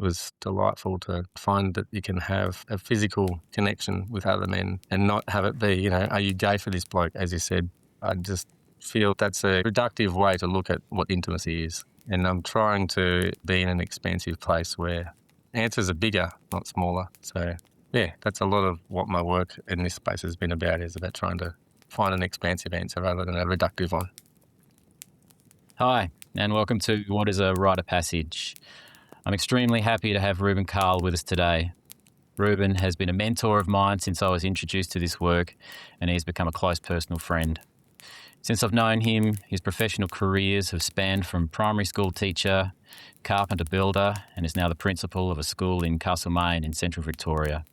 was delightful to find that you can have a physical connection with other men and not have it be, are you gay for this bloke, as you said. I just feel that's a reductive way to look at what intimacy is. And I'm trying to be in an expansive place where answers are bigger, not smaller. So, yeah, that's a lot of what my work in this space has been about, is about trying to find an expansive answer rather than a reductive one. Hi, and welcome to what is a Rite of Passage. I'm extremely happy to have Ruben Cahill with us today. Ruben has been a mentor of mine since I was introduced to this work, and he's become a close personal friend. Since I've known him, his professional careers have spanned from primary school teacher, carpenter builder, and is now the principal of a school in Castlemaine in central Victoria.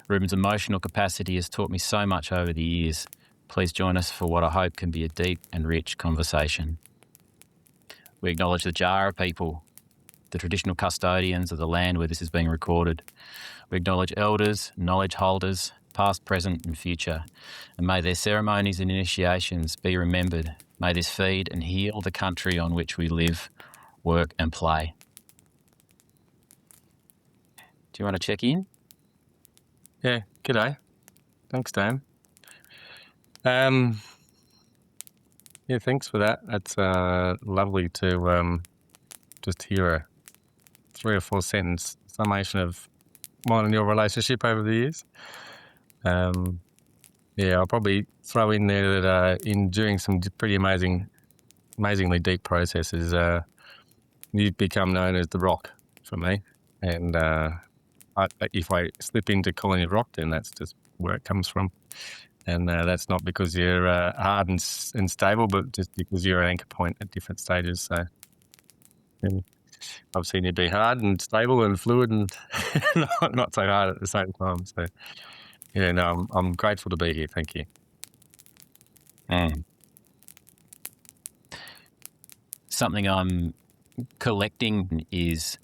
Ruben's emotional capacity has taught me so much over the years. Please join us for what I hope can be a deep and rich conversation. We acknowledge the Jara people, the traditional custodians of the land where this is being recorded. We acknowledge elders, knowledge holders, past, present and future, and may their ceremonies and initiations be remembered. May this feed and heal the country on which we live, work and play. Do you want to check in? Yeah, g'day. Thanks, Dan. Yeah, thanks for that. That's lovely to just hear a 3 or 4 sentence summation of mine and your relationship over the years. Yeah, I'll probably throw in there that in doing some pretty amazingly deep processes, you've become known as the Rock for me. And if I slip into calling it Rock, then that's just where it comes from. And that's not because you're hard and stable, but just because you're an anchor point at different stages. So I've seen you be hard and stable and fluid and not so hard at the same time. So, yeah, no, I'm grateful to be here. Thank you. Something I'm collecting is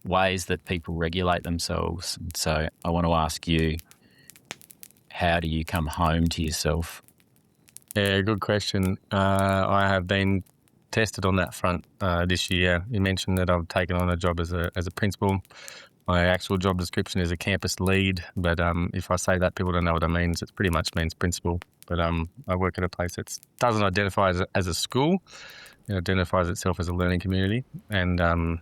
ways that people regulate themselves. So I want to ask you, how do you come home to yourself? Yeah, good question. I have been tested on that front this year. You mentioned that I've taken on a job as a principal. My actual job description is a campus lead, but if I say that, people don't know what it means. It pretty much means principal. But I work at a place that doesn't identify as a school. It identifies itself as a learning community, and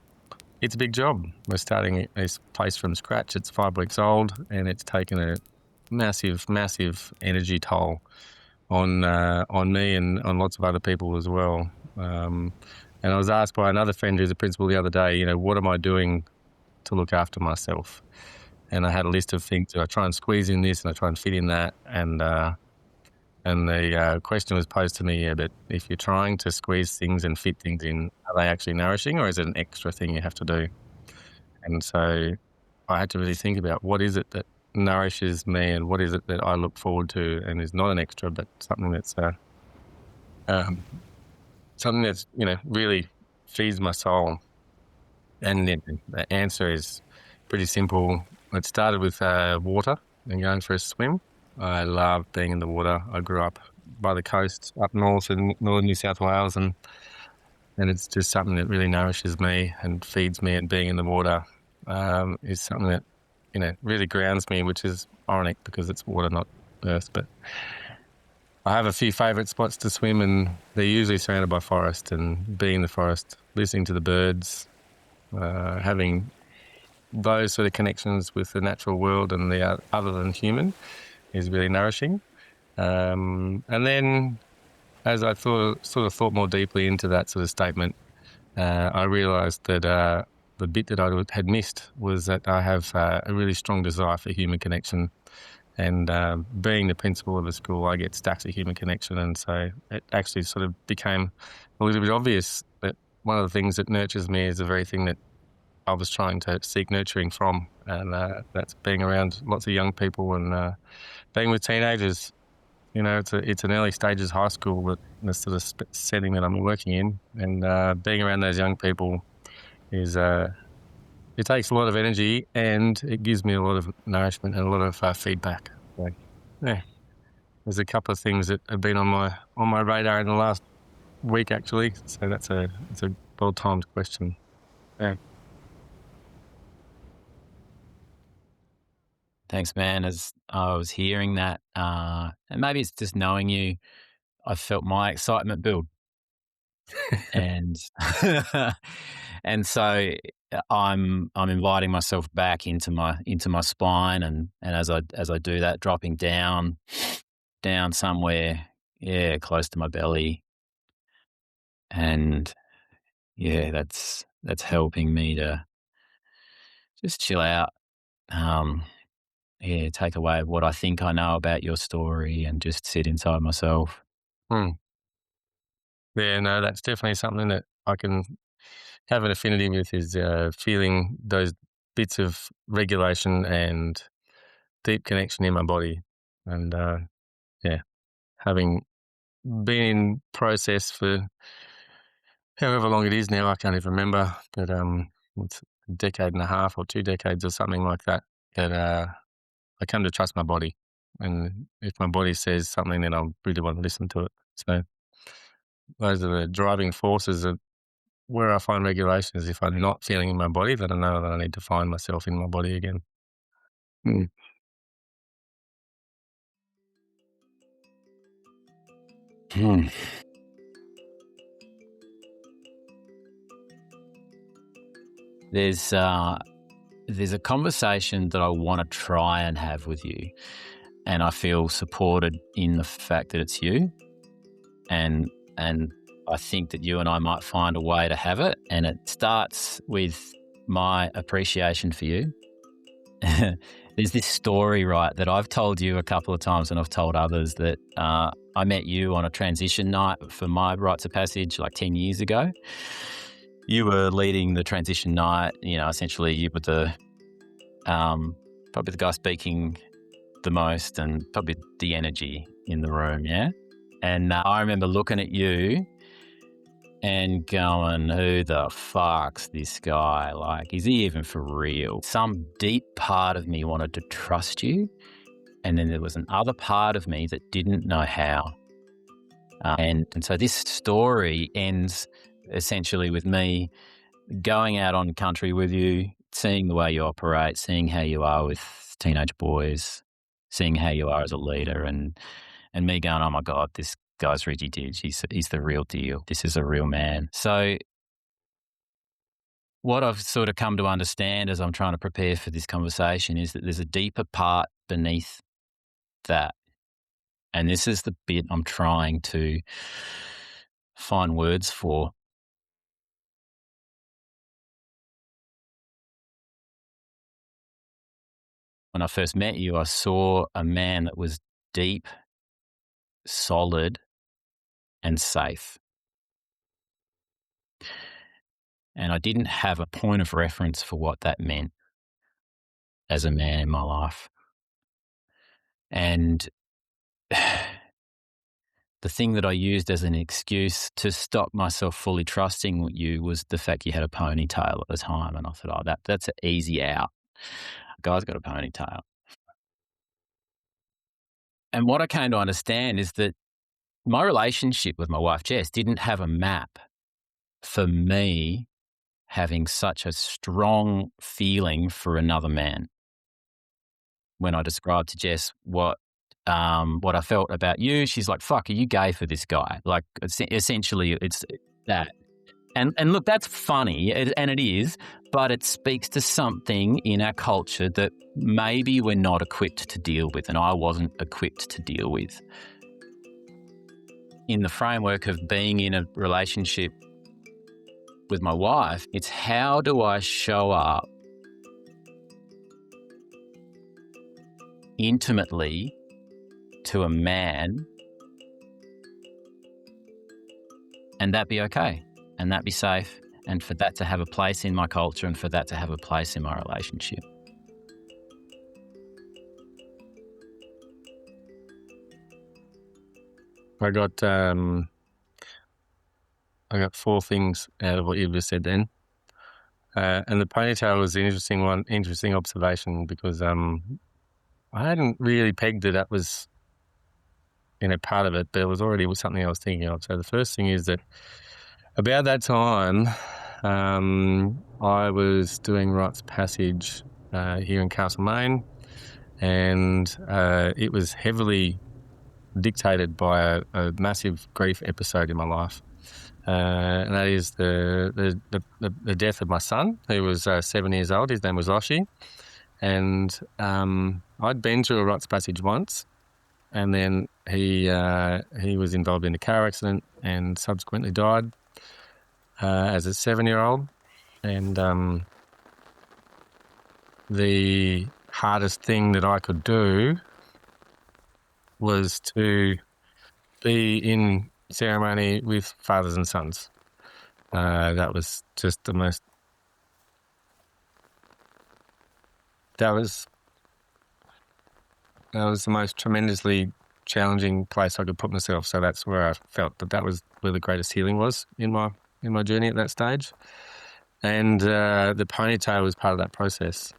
it's a big job. We're starting this place from scratch. It's 5 weeks old, and it's taken a massive energy toll on me and on lots of other people as well. And I was asked by another friend who's a principal the other day, what am I doing to look after myself? And I had a list of things. I try and squeeze in this and I try and fit in that. And the question was posed to me, but if you're trying to squeeze things and fit things in, are they actually nourishing, or is it an extra thing you have to do? And so I had to really think about, what is it that nourishes me and what is it that I look forward to and is not an extra, but something that's really feeds my soul. And then the answer is pretty simple. It started with water and going for a swim. I love being in the water. I grew up by the coast up north in northern New South Wales, and it's just something that really nourishes me and feeds me, and being in the water is something that really grounds me, which is ironic because it's water, not earth. But I have a few favourite spots to swim, and they're usually surrounded by forest, and being in the forest, listening to the birds, having those sort of connections with the natural world and the other than human is really nourishing. And then as I thought more deeply into that sort of statement, I realised that the bit that I had missed was that I have a really strong desire for human connection. And being the principal of a school, I get stacks of human connection. And so it actually sort of became a little bit obvious that one of the things that nurtures me is the very thing that I was trying to seek nurturing from. And that's being around lots of young people and being with teenagers. It's an early stages high school, but the sort of setting that I'm working in, and being around those young people is it takes a lot of energy, and it gives me a lot of nourishment and a lot of feedback. So, yeah, there's a couple of things that have been on my radar in the last week, actually. So it's a well-timed question. Yeah. Thanks, man. As I was hearing that, and maybe it's just knowing you, I felt my excitement build, and and so I'm inviting myself back into my spine, and as I do that, dropping down somewhere, yeah, close to my belly, and yeah, that's helping me to just chill out. Um, yeah, take away what I think I know about your story and just sit inside myself. Hmm. Yeah, no, that's definitely something that I can have an affinity with is feeling those bits of regulation and deep connection in my body. And yeah, having been in process for however long it is now, I can't even remember, but it's a decade and a half or 2 decades or something like that, that I come to trust my body. And if my body says something, then I really want to listen to it. So those are the driving forces of where I find regulation is if I'm not feeling in my body, then I know that I need to find myself in my body again. Mm. Hmm. There's there's a conversation that I want to try and have with you, and I feel supported in the fact that it's you, and I think that you and I might find a way to have it, and it starts with my appreciation for you. There's this story, right, that I've told you a couple of times and I've told others that I met you on a transition night for my Rites of Passage like 10 years ago. You were leading the transition night. Essentially you were probably the guy speaking the most and probably the energy in the room, yeah? And I remember looking at you and going, who the fuck's this guy? Like, is he even for real? Some deep part of me wanted to trust you. And then there was another part of me that didn't know how. And so this story ends essentially with me going out on country with you, seeing the way you operate, seeing how you are with teenage boys, seeing how you are as a leader, and me going, oh my God, this guy's Reggie Didge. He's the real deal. This is a real man. So what I've sort of come to understand as I'm trying to prepare for this conversation is that there's a deeper part beneath that. And this is the bit I'm trying to find words for. When I first met you, I saw a man that was deep, solid, and safe. And I didn't have a point of reference for what that meant as a man in my life. And the thing that I used as an excuse to stop myself fully trusting you was the fact you had a ponytail at the time. And I thought, oh, that's an easy out. A guy's got a ponytail. And what I came to understand is that my relationship with my wife, Jess, didn't have a map for me having such a strong feeling for another man. When I described to Jess what I felt about you, she's like, fuck, are you gay for this guy? Like, essentially, it's that. And look, that's funny, and it is, but it speaks to something in our culture that maybe we're not equipped to deal with, and I wasn't equipped to deal with. In the framework of being in a relationship with my wife, it's how do I show up intimately to a man and that be okay, and that be safe, and for that to have a place in my culture and for that to have a place in my relationship. I got 4 things out of what you just said then. And the ponytail was an interesting observation because I hadn't really pegged that was part of it, but it was already something I was thinking of. So the first thing is that about that time, I was doing Rites of Passage here in Castlemaine, and it was heavily dictated by a massive grief episode in my life. And that is the death of my son, who was 7 years old. His name was Oshi. And I'd been through a rites of passage once, and then he was involved in a car accident and subsequently died as a 7-year-old. And the hardest thing that I could do was to be in ceremony with fathers and sons. That was just the most. That was the most tremendously challenging place I could put myself. So that's where I felt that was where the greatest healing was in my journey at that stage. And the ponytail was part of that process.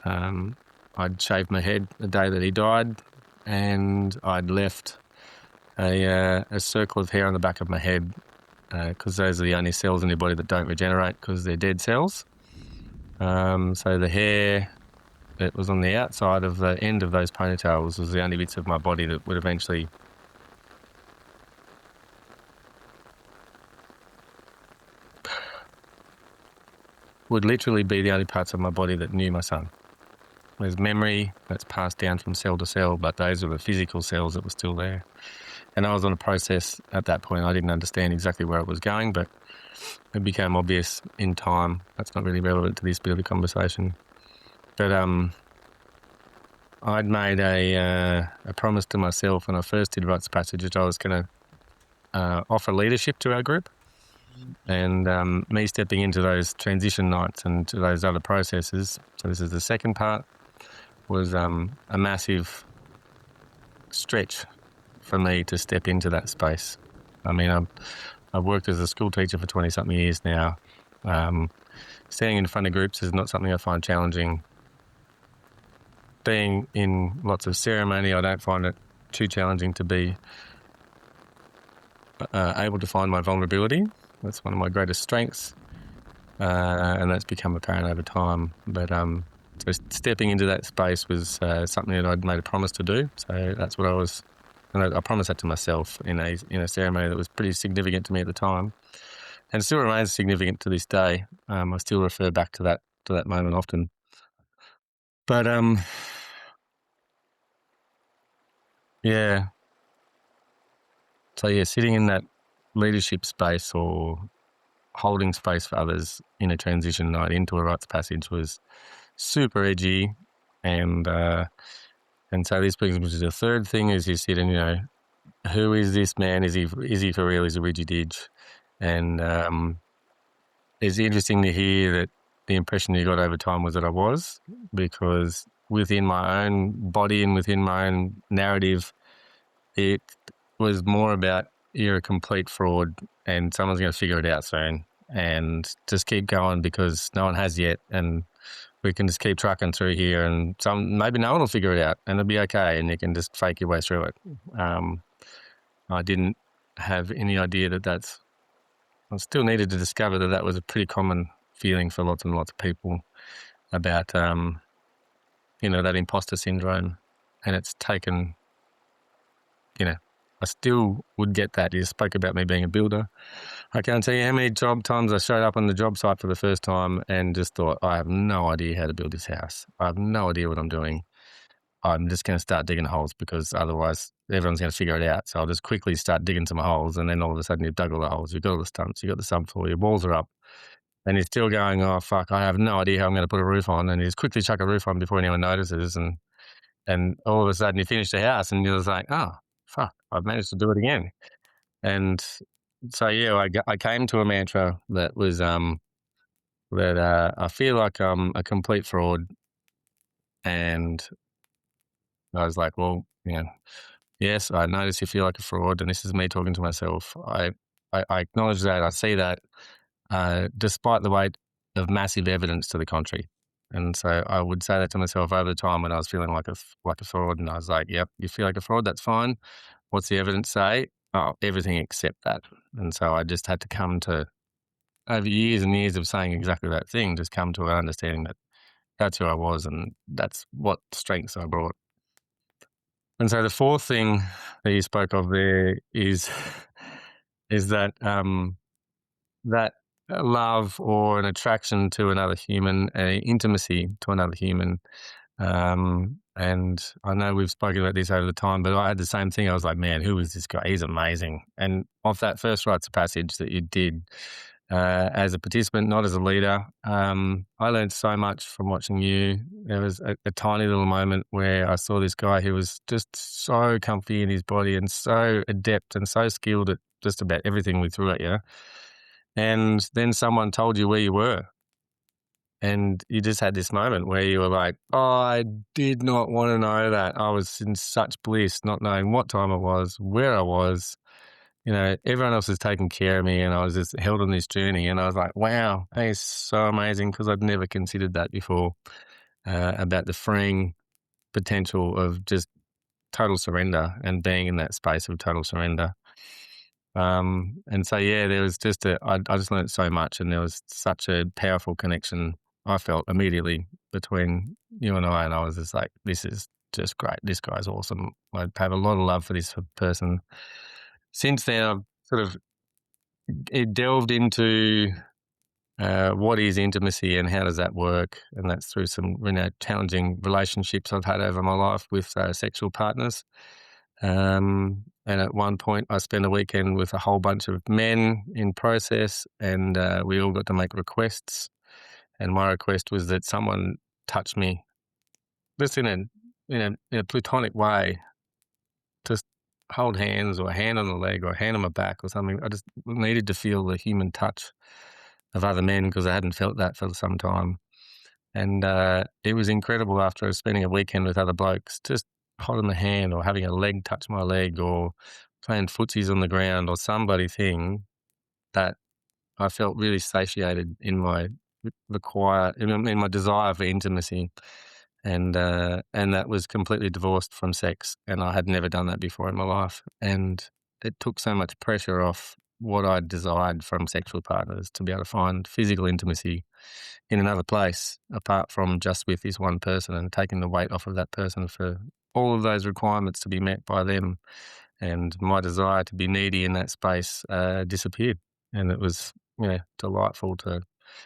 I'd shaved my head the day that he died, and I'd left a circle of hair on the back of my head, because those are the only cells in your body that don't regenerate because they're dead cells. So the hair that was on the outside of the end of those ponytails was the only bits of my body that would eventually literally be the only parts of my body that knew my son. There's memory that's passed down from cell to cell, but those are the physical cells that were still there. And I was on a process at that point. I didn't understand exactly where it was going, but it became obvious in time. That's not really relevant to this bit of the conversation. But I'd made a promise to myself when I first did Rites of Passage that I was going to offer leadership to our group. And me stepping into those transition nights and to those other processes, so this is the second part, was a massive stretch for me to step into that space. I mean, I've worked as a school teacher for 20-something years now. Standing in front of groups is not something I find challenging. Being in lots of ceremony, I don't find it too challenging to be able to find my vulnerability. That's one of my greatest strengths, and that's become apparent over time. But so stepping into that space was something that I'd made a promise to do. So that's what I was, and I promised that to myself in a ceremony that was pretty significant to me at the time, and still remains significant to this day. I still refer back to that moment often. But yeah. So yeah, sitting in that leadership space or holding space for others in a transition night into a rites passage was super edgy, and so this brings me to the third thing: is you sit and who is this man? Is he for real? Is he rigid edge? And it's interesting to hear that the impression you got over time was that I was, because within my own body and within my own narrative, it was more about you're a complete fraud and someone's going to figure it out soon, and just keep going because no one has yet, and we can just keep trucking through here, and maybe no one will figure it out and it'll be okay, and you can just fake your way through it. I didn't have any idea that I still needed to discover that was a pretty common feeling for lots and lots of people about, that imposter syndrome. And it's taken, I still would get that. You spoke about me being a builder. I can't tell you how many times I showed up on the job site for the first time and just thought, I have no idea how to build this house. I have no idea what I'm doing. I'm just going to start digging holes because otherwise everyone's going to figure it out. So I'll just quickly start digging some holes, and then all of a sudden you've dug all the holes, you've got all the stumps, you've got the subfloor, your walls are up, and you're still going, oh, fuck, I have no idea how I'm going to put a roof on, and you just quickly chuck a roof on before anyone notices, and all of a sudden you finish the house and you're just like, oh, fuck, I've managed to do it again. And so, yeah, I came to a mantra that was that I feel like I'm a complete fraud, and I was like, well, yes, I notice you feel like a fraud, and this is me talking to myself. I acknowledge that. I see that, despite the weight of massive evidence to the contrary. And so I would say that to myself over the time when I was feeling like a fraud, and I was like, yep, you feel like a fraud, that's fine. What's the evidence say? Oh, everything except that. And so I just had to come to, over years and years of saying exactly that thing, just come to an understanding that that's who I was, and that's what strengths I brought. And so the fourth thing that you spoke of there is that that love or an attraction to another human, a intimacy to another human. And I know we've spoken about this over the time, but I had the same thing. I was like, man, who is this guy? He's amazing. And off that first Rites of Passage that you did, as a participant, not as a leader, I learned so much from watching you. There was a tiny little moment where I saw this guy who was just so comfy in his body and so adept and so skilled at just about everything we threw at you. And then someone told you where you were. And you just had this moment where you were like, oh, I did not want to know that. I was in such bliss, not knowing what time it was, where I was. Everyone else was taking care of me, and I was just held on this journey. And I was like, wow, that is so amazing, because I'd never considered that before, about the freeing potential of just total surrender and being in that space of total surrender. And so, yeah, there was just I just learned so much, and there was such a powerful connection I felt immediately between you and I was just like, this is just great. This guy's awesome. I have a lot of love for this person. Since then, I've sort of delved into what is intimacy and how does that work, and that's through some challenging relationships I've had over my life with sexual partners. And at one point, I spent a weekend with a whole bunch of men in process, and we all got to make requests. And my request was that someone touch me, just in a platonic way, just hold hands or a hand on the leg or a hand on my back or something. I just needed to feel the human touch of other men, because I hadn't felt that for some time. And it was incredible after spending a weekend with other blokes, just holding the hand or having a leg touch my leg or playing footsies on the ground or somebody thing, that I felt really satiated in my in my desire for intimacy. And that was completely divorced from sex, and I had never done that before in my life. And it took so much pressure off what I desired from sexual partners, to be able to find physical intimacy in another place apart from just with this one person, and taking the weight off of that person for all of those requirements to be met by them. And my desire to be needy in that space disappeared. And it was delightful to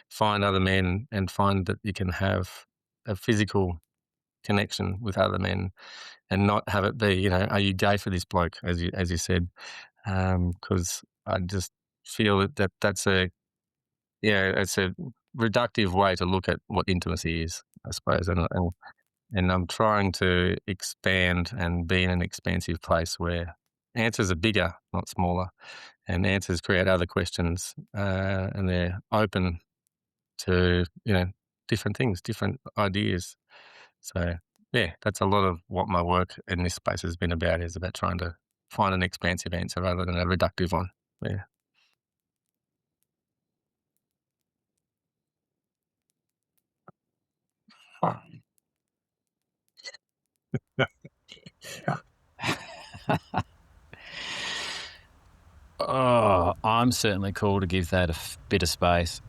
find other men and find that you can have a physical connection with other men and not have it be, are you gay for this bloke, as you said? Because I just feel that's it's a reductive way to look at what intimacy is, I suppose. And I'm trying to expand and be in an expansive place where answers are bigger, not smaller, and answers create other questions, and they're open to different things, different ideas. So yeah, that's a lot of what my work in this space has been about, is about trying to find an expansive answer rather than a reductive one. Yeah. Oh, I'm certainly cool to give that a bit of space.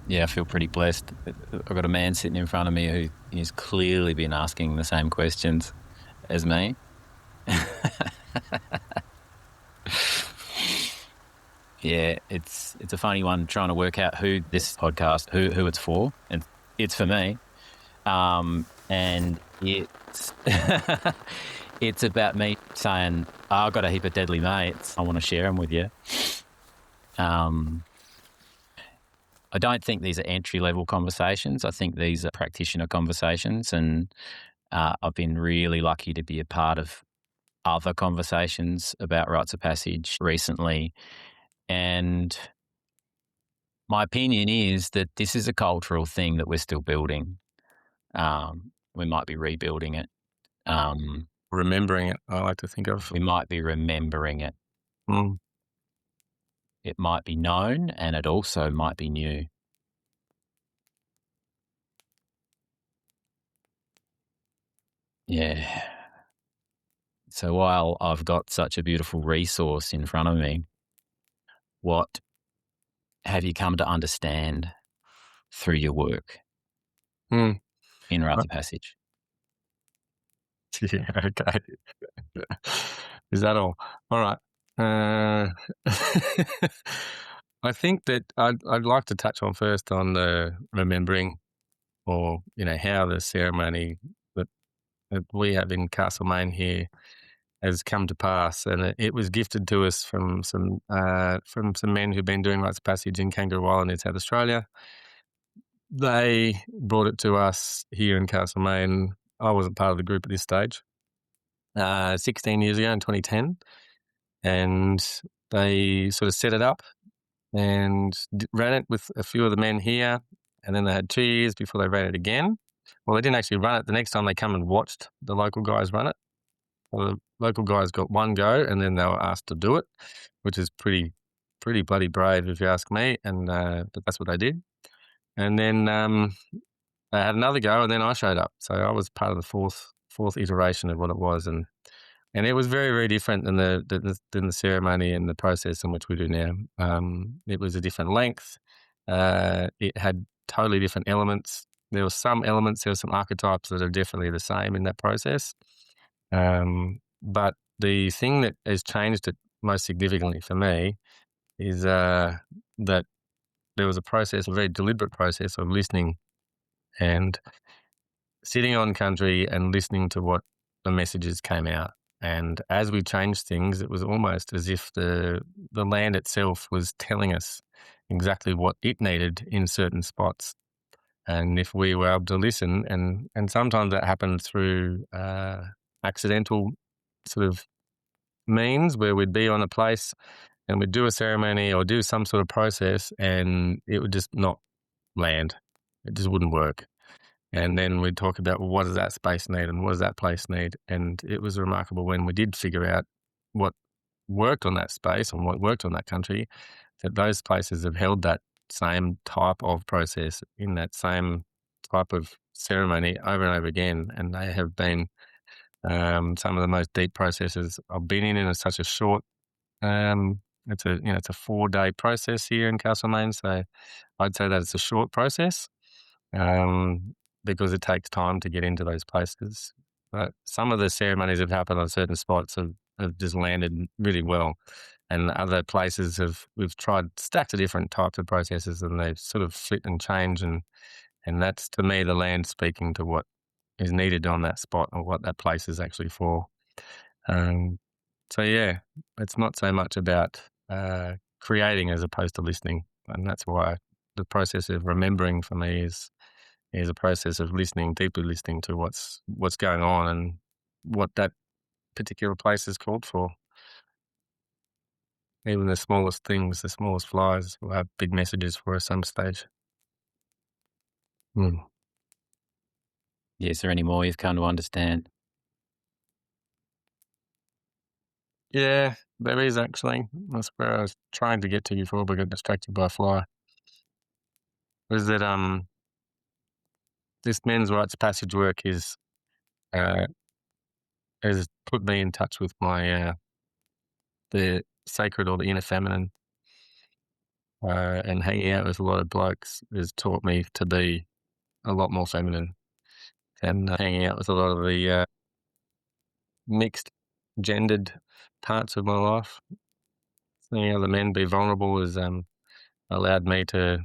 Yeah, I feel pretty blessed. I've got a man sitting in front of me who has clearly been asking the same questions as me. Yeah, it's a funny one, trying to work out who this podcast, who it's for, and it's for me. And it's it's about me saying, I've got a heap of deadly mates, I want to share them with you. I don't think these are entry-level conversations. I think these are practitioner conversations, and I've been really lucky to be a part of other conversations about Rites of Passage recently. And my opinion is that this is a cultural thing that we're still building. We might be rebuilding it. Remembering it, I like to think of. We might be remembering it. It might be known, and it also might be new. Yeah. So while I've got such a beautiful resource in front of me, what have you come to understand through your work Mm. in Rites Uh, of Passage? yeah, okay. Is that all? All right. Uh, I think that I'd like to touch on first on the remembering, or how the ceremony that we have in Castlemaine here has come to pass, and it was gifted to us from some men who've been doing rites of passage in Kangaroo Island in South Australia. They brought it to us here in Castlemaine. I wasn't part of the group at this stage. 16 years ago in 2010, and they sort of set it up and ran it with a few of the men here, and then they had 2 years before they ran it again. Well, they didn't actually run it. The next time they come and watched the local guys run it. Well, the local guys got one go, and then they were asked to do it, which is pretty bloody brave if you ask me. And but that's what they did. And then they had another go, and then I showed up. So I was part of the fourth iteration of what it was, and it was very, very different than the ceremony and the process in which we do now. It was a different length. It had totally different elements. There were some elements, there were some archetypes that are definitely the same in that process. But the thing that has changed it most significantly for me is that there was a very deliberate process of listening and sitting on country and listening to what the messages came out. And as we changed things, it was almost as if the land itself was telling us exactly what it needed in certain spots. And if we were able to listen, and sometimes that happened through accidental sort of means where we'd be on a place and we'd do a ceremony or do some sort of process and it would just not land. It just wouldn't work. And then we'd talk about, well, what does that space need and what does that place need? And it was remarkable when we did figure out what worked on that space and what worked on that country, that those places have held that same type of process in that same type of ceremony over and over again. And they have been some of the most deep processes I've been in such a short. It's a 4-day process here in Castlemaine, so I'd say that it's a short process because it takes time to get into those places. But some of the ceremonies that have happened on certain spots have just landed really well, and other places we've tried stacks of different types of processes, and they've sort of flit and change, and that's to me the land speaking to what is needed on that spot or what that place is actually for. Um, so yeah, it's not so much about creating as opposed to listening, and that's why the process of remembering for me is a process of listening, deeply listening to what's going on and what that particular place is called for. Even the smallest things, the smallest flies, will have big messages for us some stage. Mm. Yeah, is there any more you've come to understand? Yeah, there is actually. That's where I was trying to get to before we got distracted by a fly. Was that this men's rites passage work uh, has put me in touch with my the sacred or the inner feminine, and hanging out with a lot of blokes has taught me to be a lot more feminine. And hanging out with a lot of the mixed gendered parts of my life, seeing other men be vulnerable has allowed me to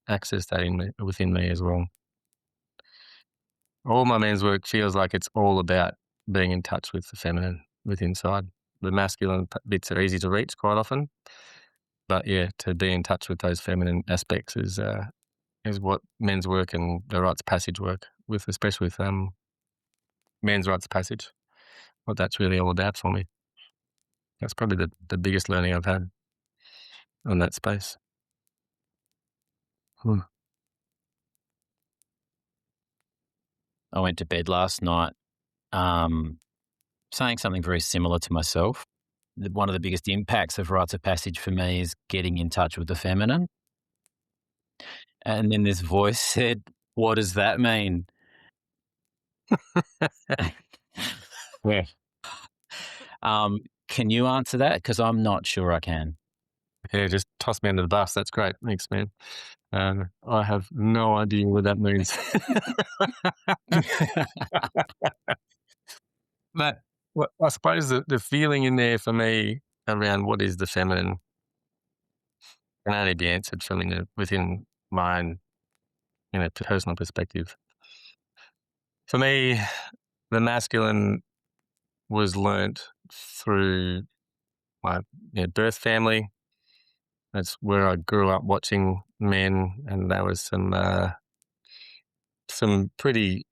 access that within me as well. All my men's work feels like it's all about being in touch with the feminine with inside. The masculine bits are easy to reach quite often, but yeah, to be in touch with those feminine aspects is what men's work and the rites of passage work with, especially with men's rites of passage. What that's really all about for me. That's probably the biggest learning I've had on that space. Hmm. I went to bed last night um, saying something very similar to myself. One of the biggest impacts of rites of passage for me is getting in touch with the feminine. And then this voice said, "What does that mean?" Yeah. Can you answer that? Because I'm not sure I can. Yeah, just toss me under the bus. That's great. Thanks, man. I have no idea what that means. But I suppose the feeling in there for me around what is the feminine can only be answered from within my own, personal perspective. For me, the masculine was learnt through my birth family. That's where I grew up watching men, and there was some pretty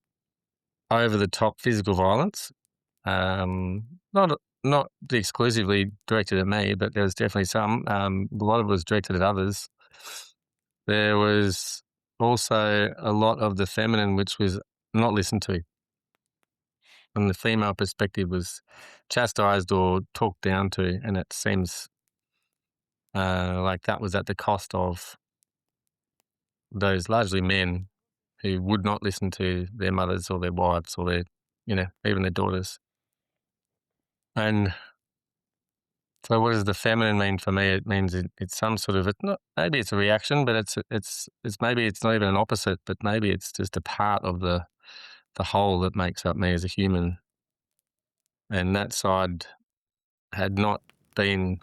over the top physical violence. Not exclusively directed at me, but there was definitely some. A lot of it was directed at others. There was also a lot of the feminine which was not listened to, and the female perspective was chastised or talked down to, and it seems like that was at the cost of those largely men who would not listen to their mothers or their wives or even their daughters. And so, what does the feminine mean for me? It means it's some sort of maybe it's a reaction, but it's maybe it's not even an opposite, but maybe it's just a part of the whole that makes up me as a human. And that side had not been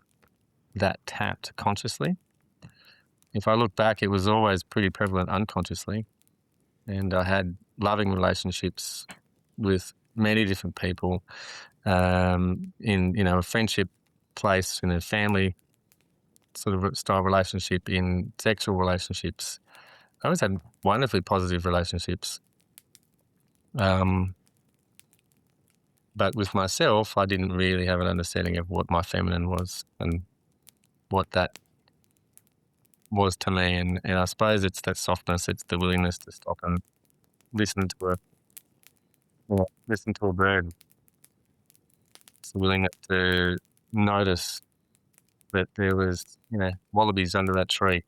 that tapped consciously. If I look back, it was always pretty prevalent unconsciously, and I had loving relationships with many different people in a friendship place, in a family sort of style relationship, in sexual relationships. I always had wonderfully positive relationships. But with myself, I didn't really have an understanding of what my feminine was and what that was to me. And I suppose it's that softness, it's the willingness to stop and listen to a bird. It's the willingness to notice that there was, wallabies under that tree,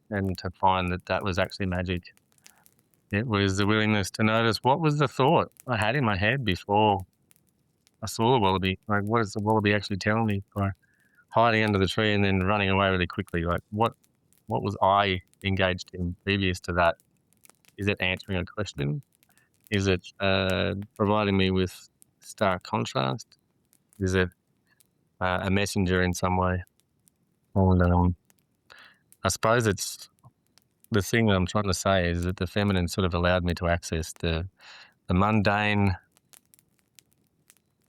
and to find that that was actually magic. It was the willingness to notice what was the thought I had in my head before I saw the wallaby. Like, what is the wallaby actually telling me by hiding under the tree and then running away really quickly? Like, what was I engaged in previous to that? Is it answering a question? Is it providing me with stark contrast? Is it a messenger in some way? And I suppose it's the thing that I'm trying to say is that the feminine sort of allowed me to access the mundane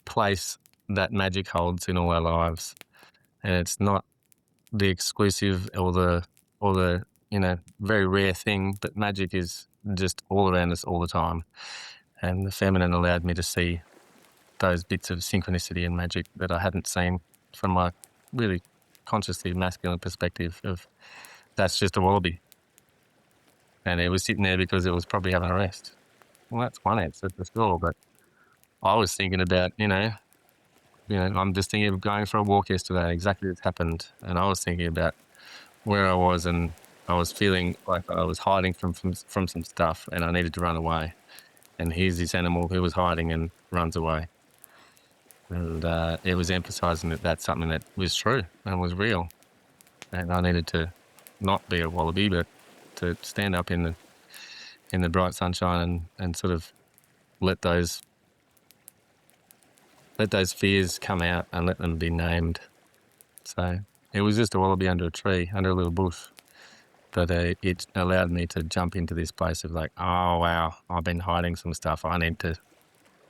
place that magic holds in all our lives, and it's not the exclusive or the very rare thing, but magic is just all around us all the time. And the feminine allowed me to see those bits of synchronicity and magic that I hadn't seen from my really consciously masculine perspective of that's just a wallaby. And it was sitting there because it was probably having a rest. Well, that's one answer for sure, but I was thinking about, I'm just thinking of going for a walk yesterday, exactly as happened. And I was thinking about where I was, and I was feeling like I was hiding from some stuff and I needed to run away. And here's this animal who was hiding and runs away. And it was emphasizing that that's something that was true and was real. And I needed to not be a wallaby, but to stand up in the bright sunshine and sort of let those fears come out and let them be named. So it was just a wallaby under a tree, under a little bush. But it allowed me to jump into this place of like, oh, wow, I've been hiding some stuff. I need to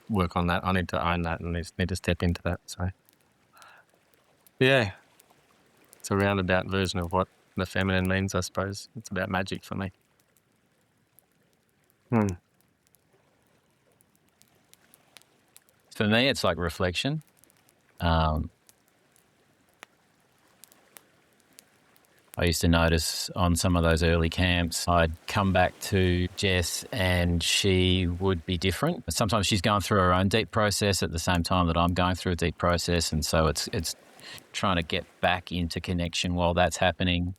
work on that. I need to own that, and I need to step into that. So, yeah, it's a roundabout version of what the feminine means, I suppose. It's about magic for me. For me, it's like reflection. I used to notice on some of those early camps, I'd come back to Jess and she would be different. Sometimes she's going through her own deep process at the same time that I'm going through a deep process. And so it's trying to get back into connection while that's happening.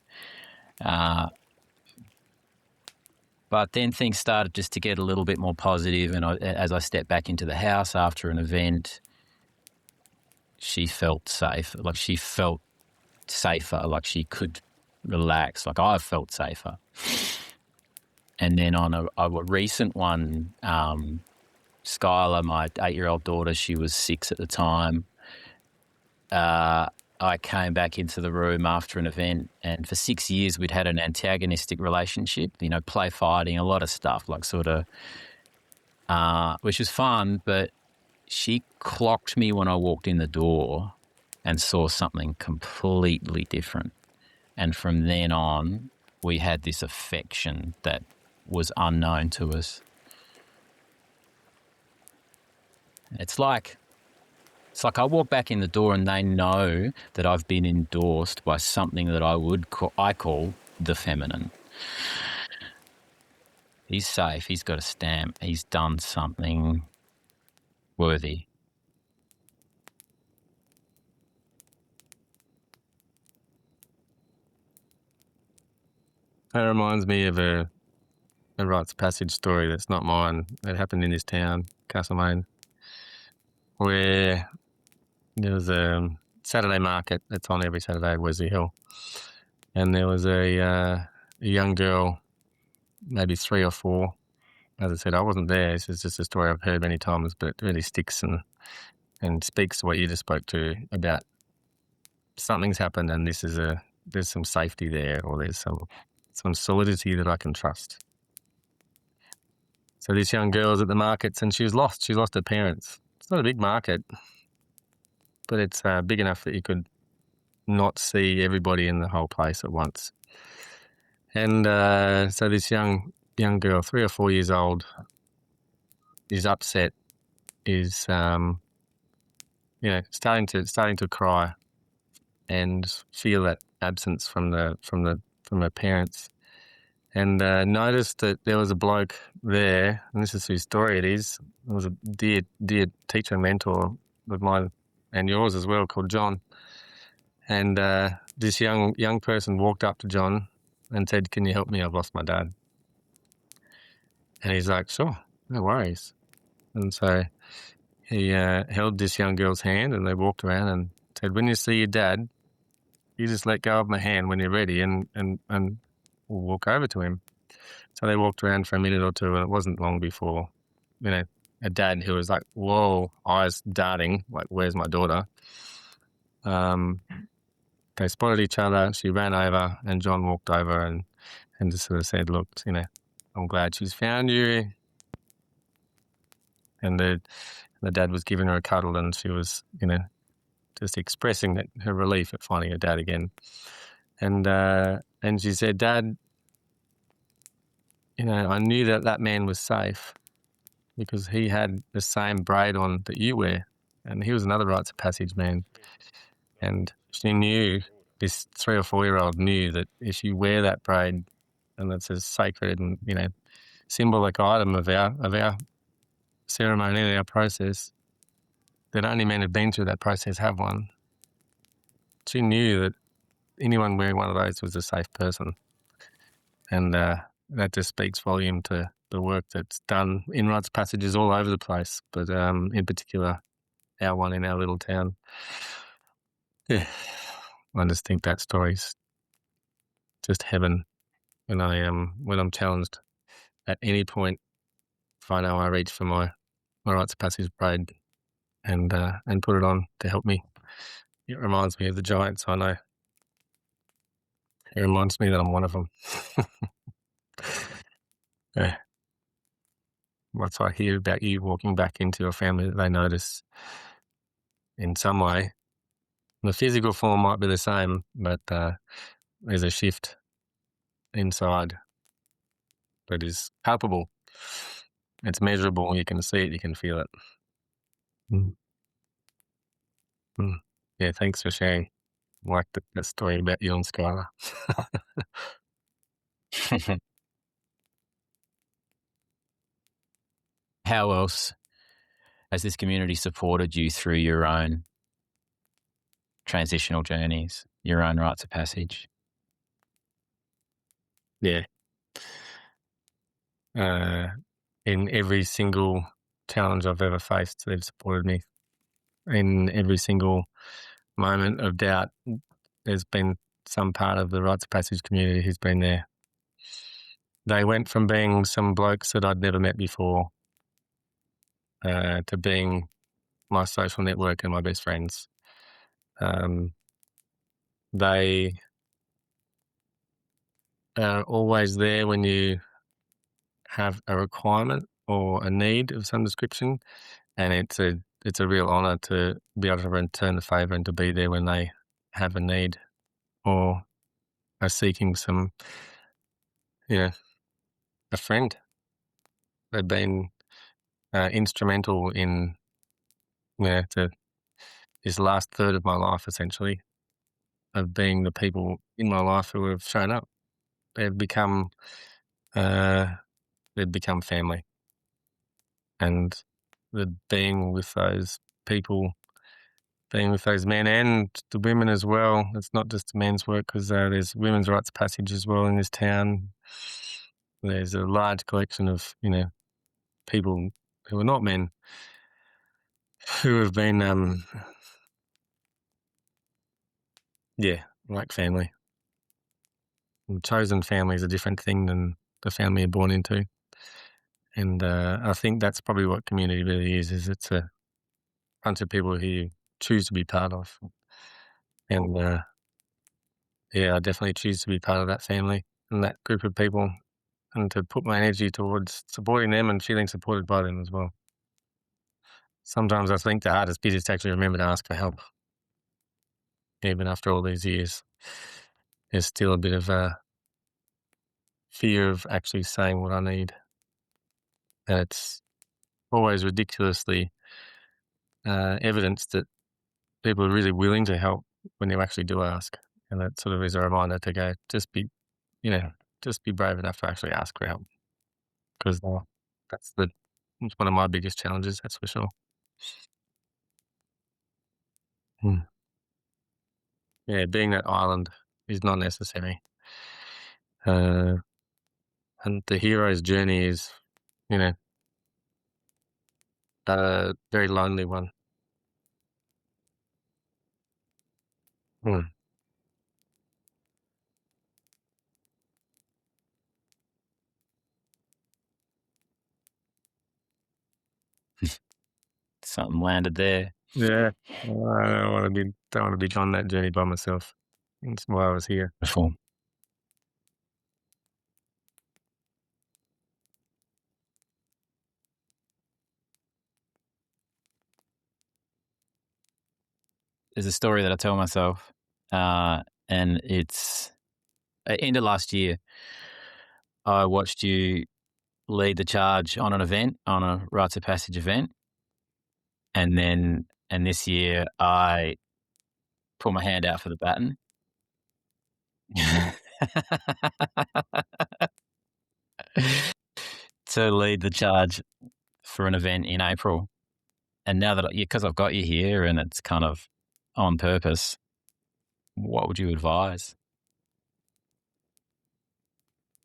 But then things started just to get a little bit more positive, and as I stepped back into the house after an event, she felt safe. Like she felt safer, like she could relax, like I felt safer. And then on a recent one, Skylar, my 8-year-old daughter, she was 6 at the time, I came back into the room after an event, and for 6 years we'd had an antagonistic relationship, play fighting, a lot of stuff, like sort of, which was fun, but she clocked me when I walked in the door and saw something completely different. And from then on, we had this affection that was unknown to us. It's like I walk back in the door and they know that I've been endorsed by something that I call the feminine. He's safe. He's got a stamp. He's done something worthy. That reminds me of a Rites of Passage story that's not mine. It happened in this town, Castlemaine, where there was a Saturday market that's on every Saturday at Wesley Hill. And there was a young girl, maybe 3 or 4. As I said, I wasn't there. This is just a story I've heard many times, but it really sticks and speaks to what you just spoke to about something's happened and there's some safety there, or there's some solidity that I can trust. So this young girl's at the markets and she was lost. She lost her parents. It's not a big market, but it's big enough that you could not see everybody in the whole place at once. And so this young girl, 3 or 4 years old, is upset, is starting to cry and feel that absence from her parents, and noticed that there was a bloke there, and this is whose story it is. It was a dear teacher and mentor of mine and yours as well, called John. And this young person walked up to John and said, "Can you help me? I've lost my dad." And he's like, "Sure, no worries." And so he held this young girl's hand and they walked around and said, "When you see your dad, you just let go of my hand when you're ready and we'll walk over to him." So they walked around for a minute or two, and it wasn't long before, a dad who was like, whoa, eyes darting, like, where's my daughter? They spotted each other. She ran over and John walked over and just sort of said, "Look, I'm glad she's found you." And the dad was giving her a cuddle, and she was, just expressing her relief at finding her dad again. And she said, "Dad, I knew that man was safe because he had the same braid on that you wear." And he was another Rites of Passage man. And she knew, this 3 or 4-year-old knew, that if you wear that braid, and it's a sacred and, symbolic item of our ceremony and our process, that only men who've been through that process have one. She knew that anyone wearing one of those was a safe person. And that just speaks volume to the work that's done in Rites of Passages all over the place, but in particular, our one in our little town. Yeah, I just think that story's just heaven when I'm challenged at any point. If I know I reach for my Rites of Passage braid and put it on to help me, it reminds me of the giants I know. It reminds me that I'm one of them. Yeah. Once I hear about you walking back into a family that they notice in some way, the physical form might be the same, but there's a shift inside that is palpable. It's measurable. You can see it. You can feel it. Mm. Mm. Yeah, thanks for sharing. I like that story about you and Skylar. How else has this community supported you through your own transitional journeys, your own Rites of Passage? Yeah. in every single challenge I've ever faced. They've supported me in every single moment of doubt. There's been some part of the Rites of Passage community who's been there. They went from being some blokes that I'd never met before to being my social network and my best friends. They are always there when you have a requirement or a need of some description, and it's a real honour to be able to return the favour and to be there when they have a need or are seeking some, a friend. They've been instrumental in this last third of my life, essentially, of being the people in my life who have shown up. They've become uh, family, and the being with those people, being with those men and the women as well. It's not just men's work because there's women's rights passage as well in this town. There's a large collection of people who are not men who have been like family. And chosen family is a different thing than the family you're born into. And I think that's probably what community really is it's a bunch of people who you choose to be part of. And I definitely choose to be part of that family and that group of people and to put my energy towards supporting them and feeling supported by them as well. Sometimes I think the hardest bit is to actually remember to ask for help. Even after all these years, there's still a bit of a fear of actually saying what I need. And it's always ridiculously evidence that people are really willing to help when you actually do ask. And that sort of is a reminder to go, just be brave enough to actually ask for help. Because it's one of my biggest challenges, that's for sure. Yeah, being that island is not necessary. And the hero's journey is, a very lonely one. Mm. Something landed there. Yeah, I don't want to be on that journey by myself. That's why I was here. Before. There's a story that I tell myself, and it's end of last year. I watched you lead the charge on an event, on a Rites of Passage event, and this year I put my hand out for the baton. To lead the charge for an event in April. And now that, because I've got you here and it's kind of on purpose, what would you advise?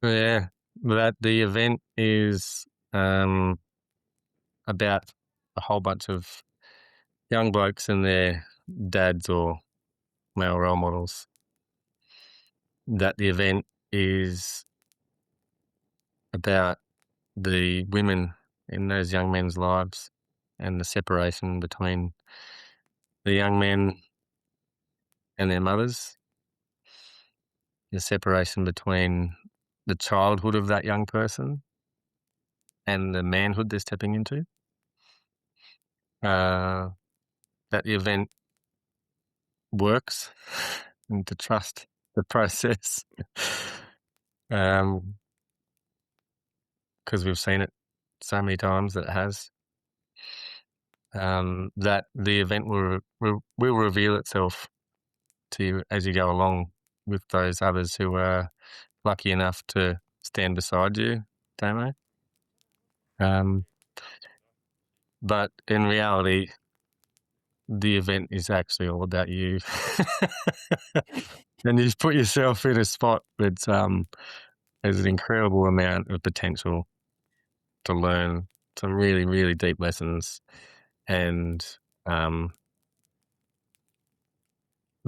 Yeah, that the event is about a whole bunch of young blokes and their dads or male role models. That the event is about the women in those young men's lives and the separation between the young men and their mothers, the separation between the childhood of that young person and the manhood they're stepping into. That the event works and to trust the process. Because we've seen it so many times that it has. That the event will reveal itself to you as you go along with those others who are lucky enough to stand beside you, Damo. But in reality, the event is actually all about you. And you've put yourself in a spot that has an incredible amount of potential to learn some really, really deep lessons and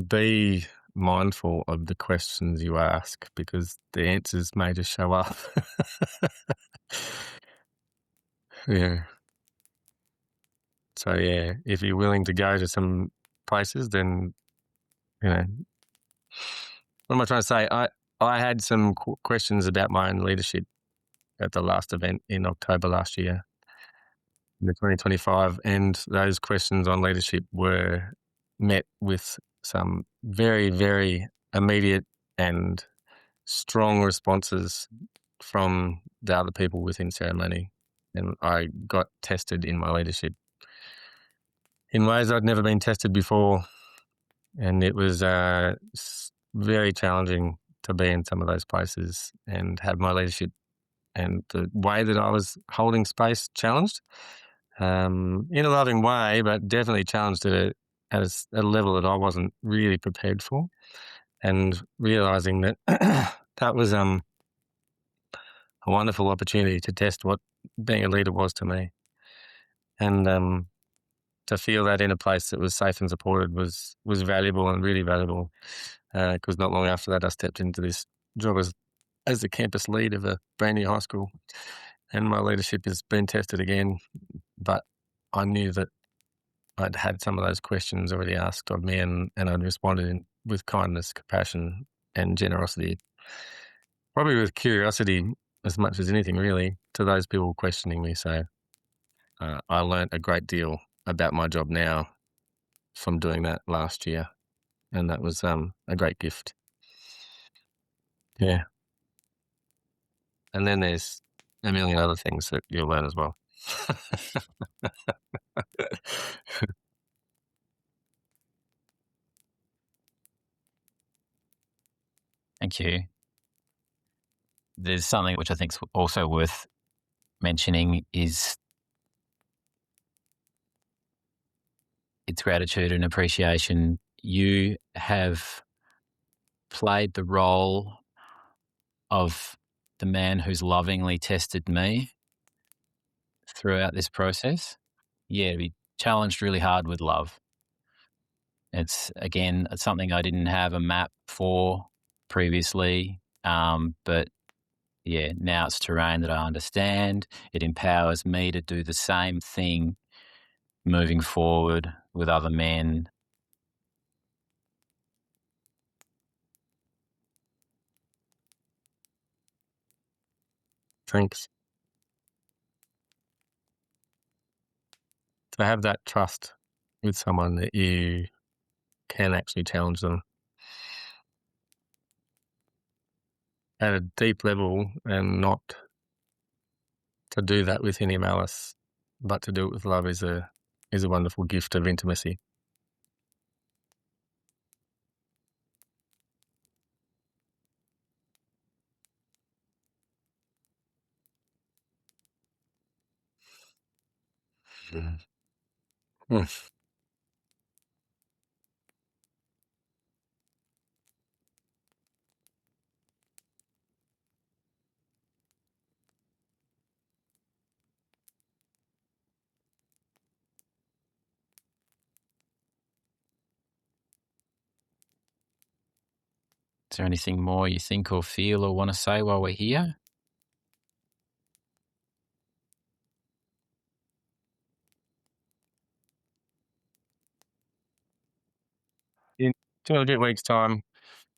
be mindful of the questions you ask because the answers may just show up. Yeah. So, yeah, if you're willing to go to some places, then, what am I trying to say? I had some questions about my own leadership at the last event in October last year, in the 2025, and those questions on leadership were met with some very, very immediate and strong responses from the other people within ceremony, and I got tested in my leadership in ways I'd never been tested before, and it was very challenging to be in some of those places and have my leadership and the way that I was holding space challenged, in a loving way, but definitely challenged at a level that I wasn't really prepared for, and realizing that that was a wonderful opportunity to test what being a leader was to me, and to feel that in a place that was safe and supported was valuable and really valuable. Because not long after that, I stepped into this job as the campus lead of a brand new high school, and my leadership has been tested again. But I knew that I'd had some of those questions already asked of me, and I'd responded with kindness, compassion, and generosity, probably with curiosity as much as anything, really, to those people questioning me. So I learnt a great deal about my job now from doing that last year, and that was a great gift. Yeah. And then there's a million other things that you'll learn as well. Thank you. There's something which I think is also worth mentioning is its gratitude and appreciation. You have played the role of the man who's lovingly tested me throughout this process. Yeah, to be challenged really hard with love. It's, again, it's something I didn't have a map for previously, but yeah, now it's terrain that I understand. It empowers me to do the same thing moving forward with other men. Thanks. To have that trust with someone that you can actually challenge them at a deep level, and not to do that with any malice, but to do it with love is a wonderful gift of intimacy. Mm. Is there anything more you think or feel or want to say while we're here? In 2 and a bit weeks' time,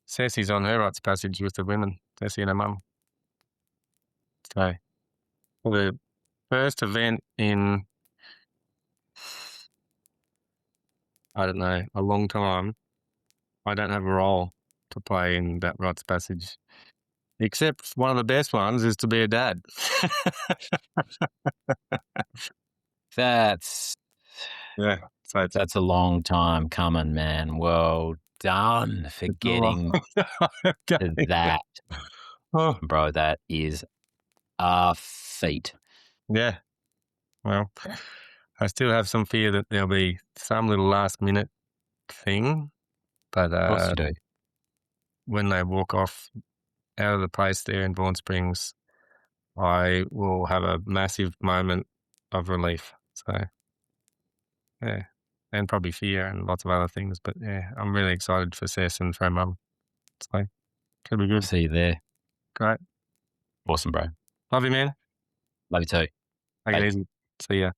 Ceci's on her rites of passage with the women, Ceci and her mum. So for the first event in, I don't know, a long time, I don't have a role to play in that rites of passage, except one of the best ones is to be a dad. That's Yeah, so it's a long time coming, man. Well done for a long getting to time. that, Oh, bro. That is a feat. yeah. Well, I still have some fear that there'll be some little last minute thing, but Of course you do. when they walk off out of the place there in Vaughan Springs, I will have a massive moment of relief. So, yeah, and probably fear and lots of other things. But yeah, I'm really excited for Cess and for her mum. So, could be good. See you there. Great. Awesome, bro. Love you, man. Love you too. Take it Bye. easy. See ya.